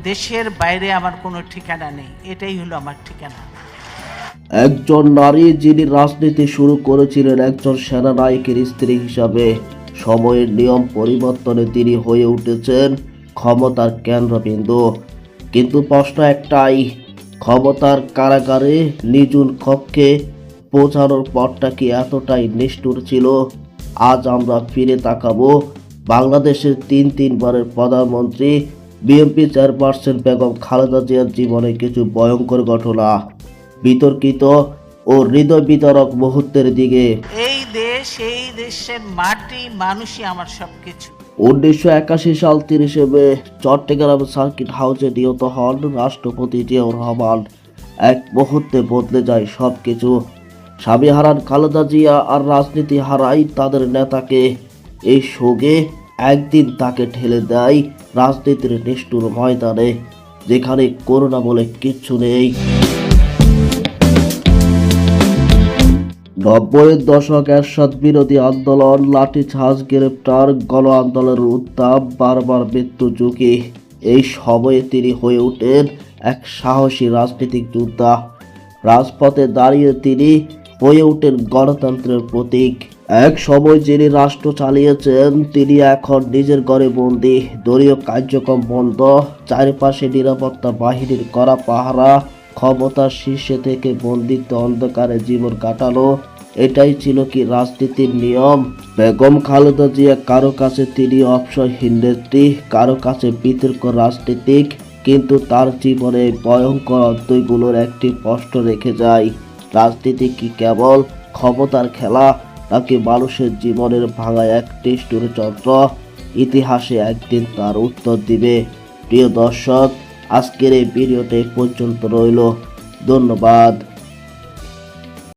দেশের বাইরে আমার কোনো ঠিকানা নেই, এটাই হলো আমার ঠিকানা। একজন নারী যিনি রাজনীতি শুরু করেছিলেন একজন সেনানায়কের স্ত্রী হিসাবে, সময়ের নিয়ম পরিবর্তনে তিনি হয়ে উঠেছেন ক্ষমতার কেন্দ্রবিন্দু। কিন্তু প্রশ্ন একটাই, ক্ষমতার কারাগারে নিঝুম কক্ষে পৌঁছানোর পরটা কি এতটাই নিষ্ঠুর ছিল? আজ আমরা ফিরে তাকাবো বাংলাদেশের তিনবারের প্রধানমন্ত্রী বিএনপি চেয়ারপারসন বেগম খালেদা জিয়ার জীবনে কিছু ভয়ঙ্কর ঘটনা, বিতর্কিত ও হৃদয় বিদারক মুহূর্তের দিকে। এই দেশ, এই দেশের মাটি, মানুষই আমার সবকিছু। 1981 সাল 30 মে চট্টগ্রাম সার্কিট হাউসে নিহত হন রাষ্ট্রপতি জিয়াউর রহমান। এক মুহূর্তে বদলে যায় সবকিছু। স্বামী হারান খালেদা জিয়া আর রাজনীতি হারায় তাদের নেতাকে। এই শোকে একদিন তাকে ঠেলে দেয় রাজনীতির নিষ্ঠুর ময়দানে, যেখানে করোনা বলে কিচ্ছু নেই। 90-এর দশক এরশাদ বিরোধী আন্দোলন, লাঠিচার্জ, গ্রেপ্তার, গণ আন্দোলনের উত্তাপ, বারবার মৃত্যু ঝুঁকি। এই সময়ে তিনি হয়ে ওঠেন এক সাহসী রাজনৈতিক যোদ্ধা। রাজপথে দাঁড়িয়ে তিনি হয়ে ওঠেন গণতন্ত্রের প্রতীক। এক সময় যিনি রাষ্ট্র চালিয়েছেন তিনি এখন নিজের ঘরে বন্দী। দলীয় কার্যক্রম বন্ধ, চারিপাশে নিরাপত্তা বাহিনীর কড়া পাহারা, ক্ষমতার শীর্ষে থেকে বন্দিত্ব অন্ধকারে জীবন কাটালো। এটাই ছিল কি রাজনীতির নিয়ম? বেগম খালেদা জিয়া কারো কাছে তিনি অপসরহীন নেত্রী, কারো কাছে বিতর্ক রাজনীতিক, কিন্তু তার জীবনে ভয়ঙ্কর অধ্যায়গুলোর একটি প্রশ্ন রেখে যায়, রাজনীতি কি কেবল ক্ষমতার খেলা, নাকি মানুষের জীবনের ভাঙা এক নিষ্ঠুর যন্ত্র? ইতিহাসে একদিন তার উত্তর দিবে। প্রিয় দর্শক, আজকের এই ভিডিওটা এই পর্যন্ত রইল। ধন্যবাদ।